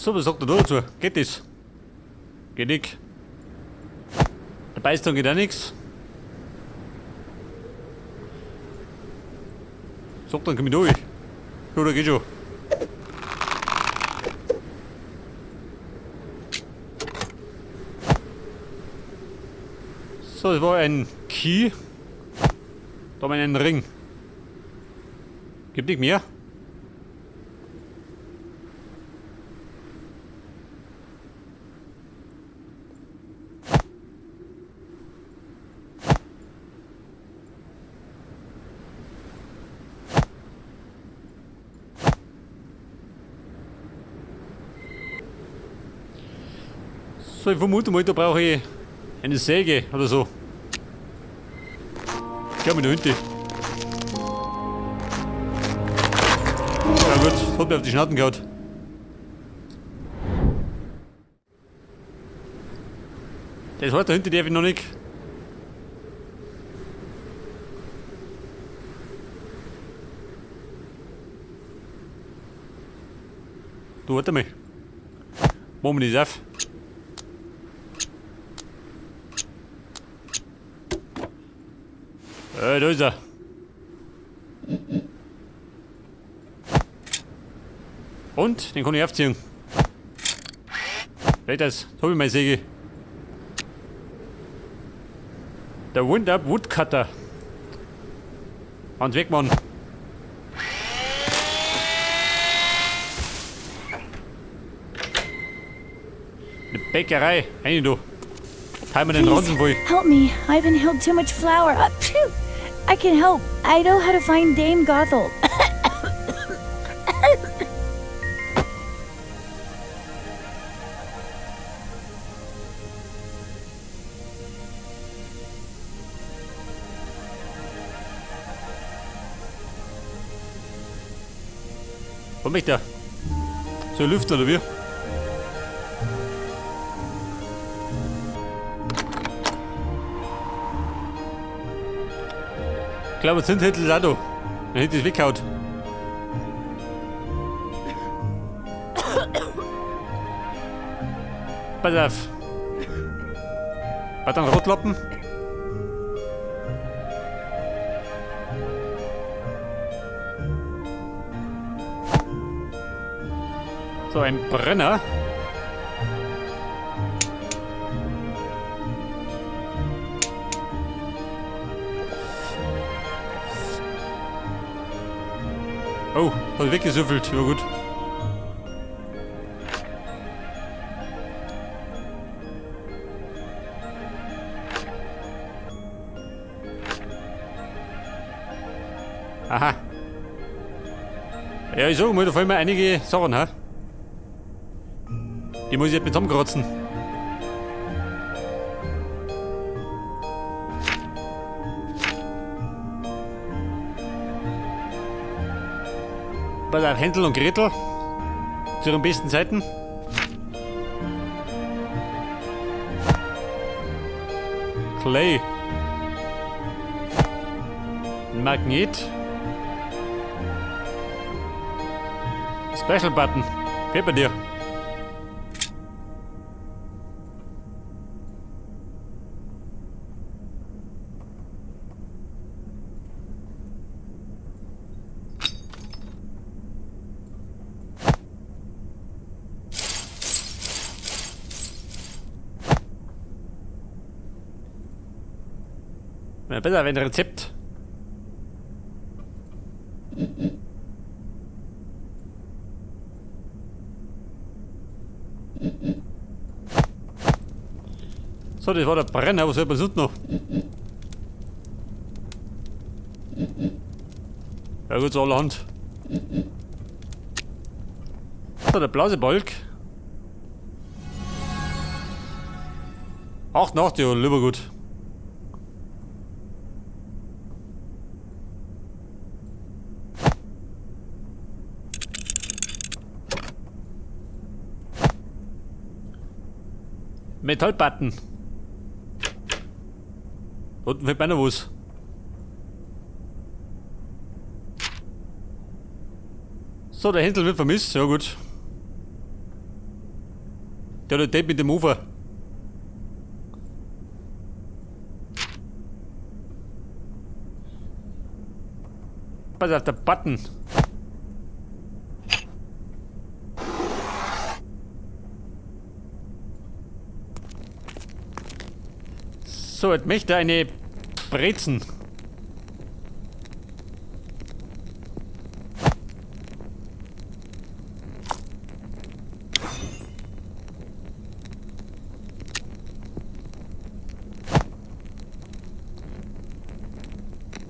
So, was sagt er da dazu? Geht das? Geht nicht. Der Beißton geht auch nichts. Sagt dann, komm ich durch. Ja, da geht schon. So, das war ein Key. Da haben wir einen Ring. Gibt nicht mehr. So, ich vermute mal, da brauche ich eine Säge oder so. Ich glaube, mit der Hünde. Ja gut, das hat mir auf die Schnatten gehauen. Das heißt, der Hünde darf ich noch nicht. Du, warte mal. Machen wir das auf. Da ist er. Und? Den kann ich aufziehen. Vielleicht das. Da habe ich meine Säge. Der Wind-Up Woodcutter. Hans weg, Mann. Eine Bäckerei. Rein du. Teil mir den Ronden voll. Help me. I've inhaled too much flour. Phew. I can help. I know how to find Dame Gothel. Was macht der? So ein Lüfter oder wie? Ich glaube, sind hätte es auch da. Dann hätte ich es weggehauen. Pass auf. Hat er einen Rotlappen? So, ein Brenner. Oh, hat weggesüffelt. Ja gut. Aha. Ja, ich sag mal, da fallen mir einige Sachen, ha? Die muss ich jetzt mit zusammenkratzen. Pass auf, Hänsel und Gretel. Zu ihren besten Zeiten. Clay. Ein Magnet. Special Button. Fehlt bei dir. Ja, besser, wenn ein Rezept. So, das war der Brenner, was soll man sonst noch? Ja gut, so allerhand. So, der Blasebalg. 8 ja, lieber gut. Metallbutton. Unten fällt mir noch was. So, der Händel wird vermisst, ja gut. Der hat ein Tape mit dem Ufer. Pass auf, der Button. So, jetzt möchte er eine Brezen.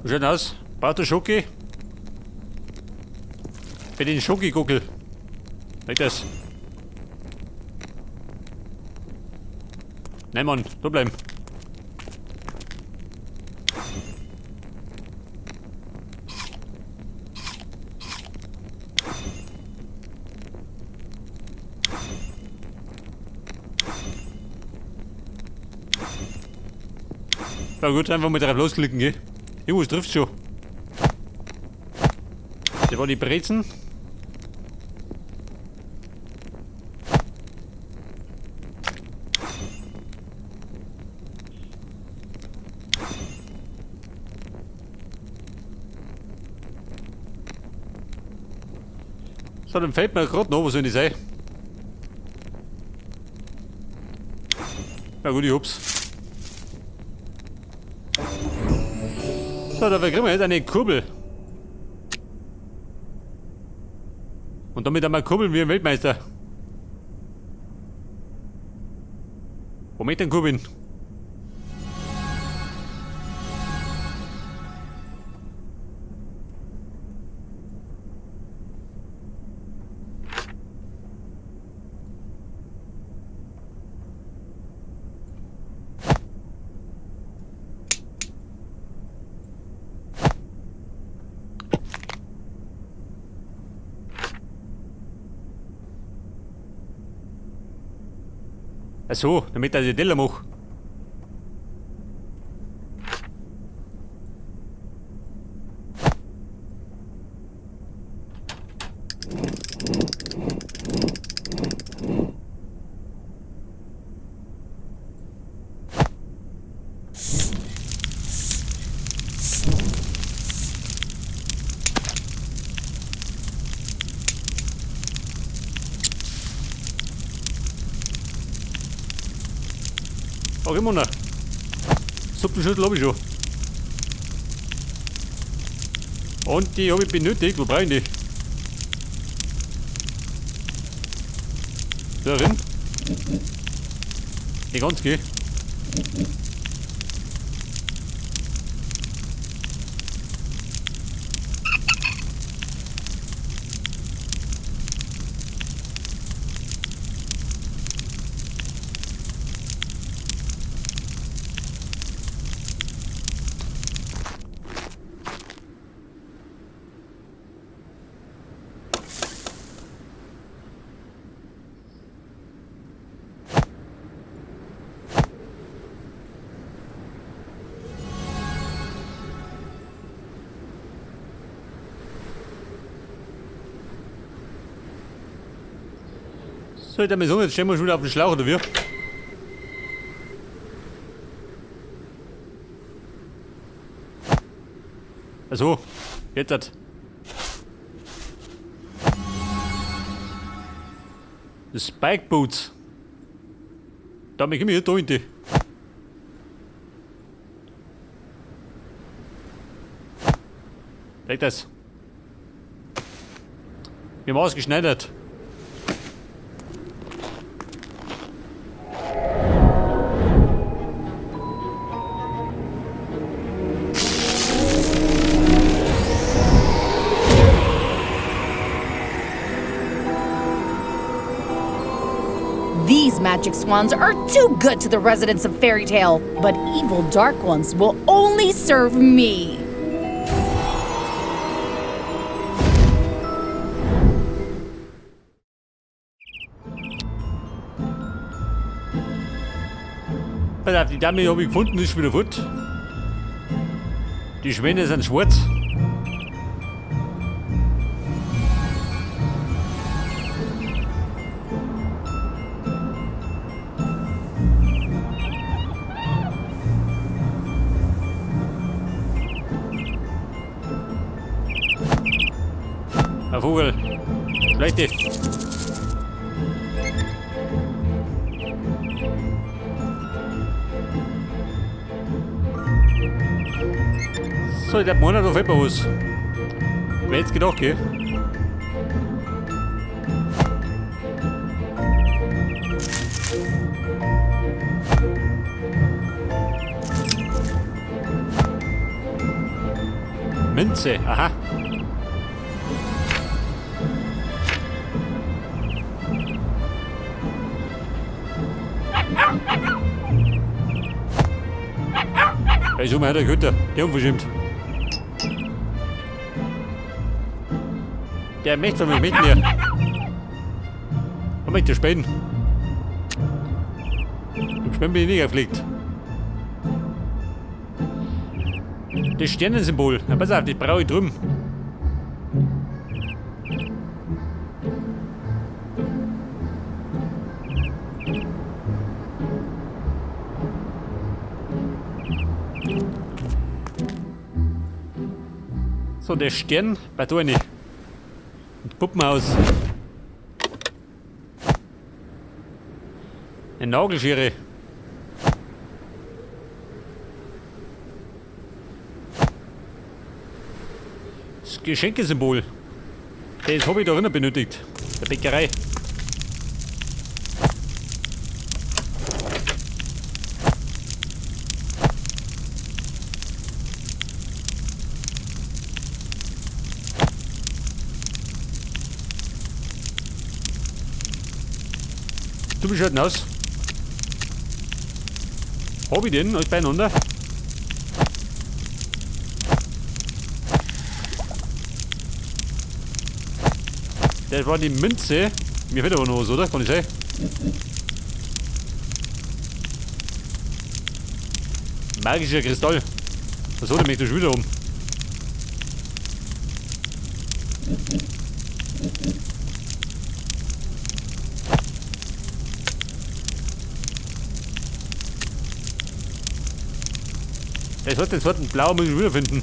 Wie schaut aus? Baut der Schoki? Bei den Schoki-Guckel. Weg das. Nein, Mann, da bleiben. Na gut, einfach mal drauf losklicken, gell? Irgendwas trifft schon. Das war die Brezen. So, dann fällt mir gerade noch, was soll ich sein? Na gut, ich hab's. So, da kriegen wir jetzt eine Kurbel. Und damit einmal kurbeln wie ein Weltmeister. Wo möchte ich denn kurbeln? Ach so, damit ich die Teller mache. Auch immer noch. Suppenschüssel habe ich schon. Und die habe ich benötigt. Wo brauche ich die? Da drin. Die ganz geh. Soll ich damit sagen, jetzt stellen wir schon wieder auf den Schlauch, oder wie? Also, jetzt hat. Das Spike Boots. Damit komme ich hier da hinten. Leg das. Wir haben ausgeschneidert. These magic swans are too good to the residents of Fairy Tale, but evil dark ones will only serve me. Pass auf, die Dame habe ich gefunden, ist wieder fort. Die Schwäne sind schwarz. Ein Vogel. Leuchte. So, der Monat auf etwas aus. Wer hätte gedacht, gell? Münze, aha. Hey, schau mal, der Köter, der unverschämt. Der möchte von mir mit mir. Was möchte der Spähen? Im Spähen bin ich nicht gefliegt. Das Sternensymbol. Na pass auf, das brauche ich drüben. So, der Stern bei da eine. Und Puppenhaus. Eine Nagelschere. Das Geschenkesymbol. Das habe ich da drinnen benötigt. Der Bäckerei. Du bist halt aus. Hab ich den alles beieinander? Das war die Münze. Mir fehlt aber noch was, oder? Kann ich sagen? Magischer Kristall. Was hat er mich da schon wieder um? Das hat den zweiten Blau muss ich schon wieder finden.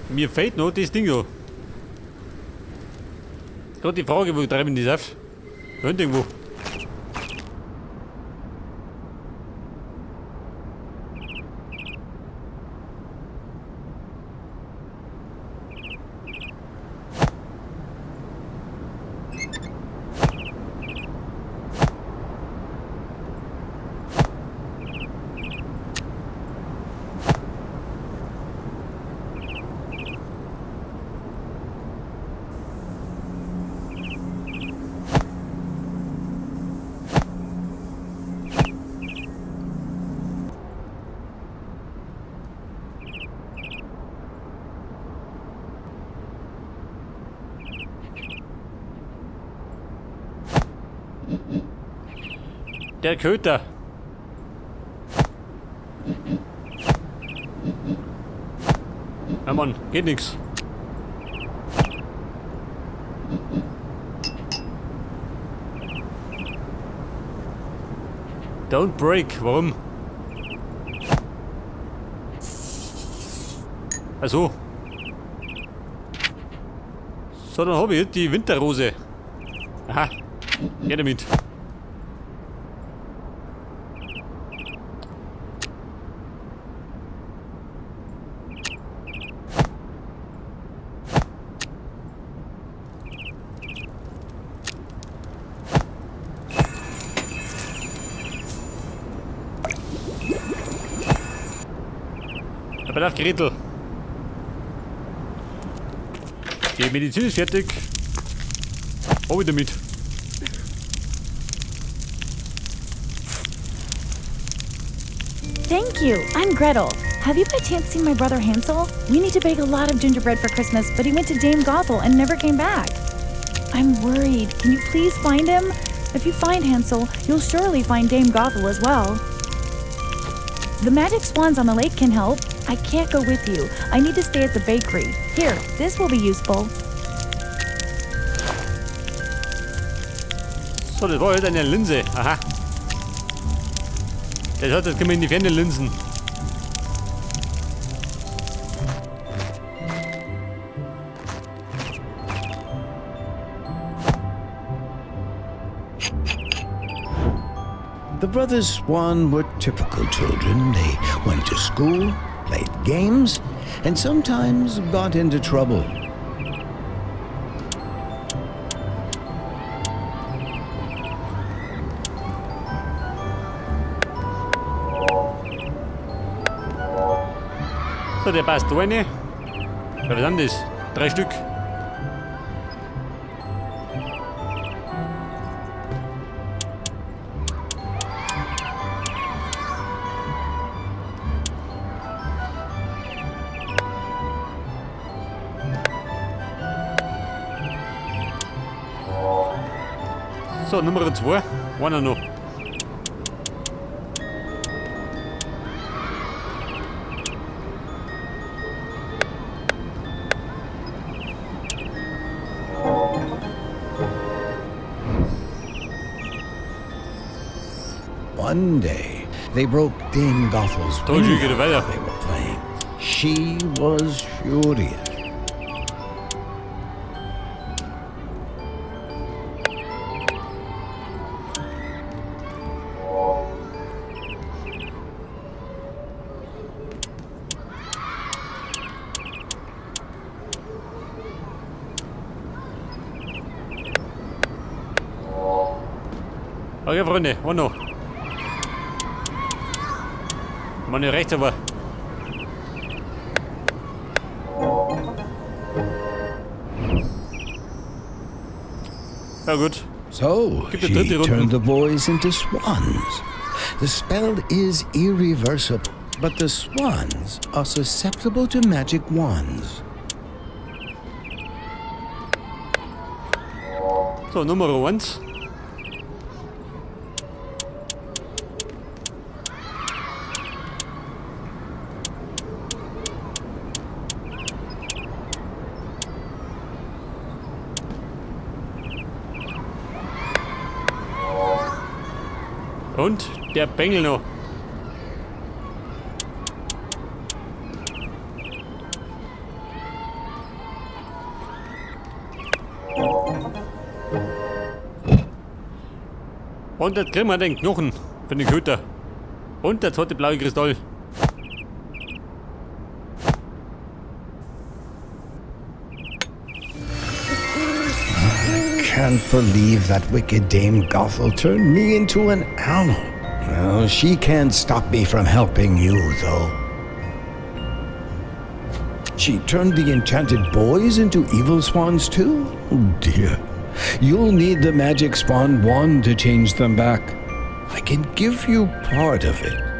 Mir fehlt noch das Ding da. Gerade die Frage, wo treiben die auf? Hört irgendwo. Der Köter. Ja Mann, geht nix. Don't break, warum? Also. So, dann habe ich die Winterrose. Aha, geh damit. Aber das Gretel. Die Medizin ist fertig. Hau wieder mit. Thank you. I'm Gretel. Have you by chance seen my brother Hansel? We need to bake a lot of gingerbread for Christmas, but he went to Dame Gothel and never came back. I'm worried. Can you please find him? If you find Hansel, you'll surely find Dame Gothel as well. The magic swans on the lake can help. I can't go with you. I need to stay at the bakery. Here, this will be useful. So, das war halt eine Linse. Aha. Das heißt, jetzt können wir in die Ferne linsen. The brothers Swan were typical children. They went to school, played games, and sometimes got into trouble. So, der passt da rein. Ja, was sind das? 3 Stück. So, Nummer 2. Einer noch. One day, they broke Dame Gothel's Told you window get a weather. while they were playing. She was furious. Okay, Freunde, wo noch? Mann, hier rechts aber. Ja gut. So, Give the she dritte Runde. turned the boys into swans. The spell is irreversible, but the swans are susceptible to magic wands. So, Nummer 1. Und der Bengel noch. Und jetzt kriegen wir den Knochen für den Köter. Und der zweite blaue Kristall. Can't believe that wicked Dame Gothel turned me into an owl. Well, she can't stop me from helping you, though. She turned the enchanted boys into evil swans, too? Oh, dear. You'll need the magic swan wand to change them back. I can give you part of it.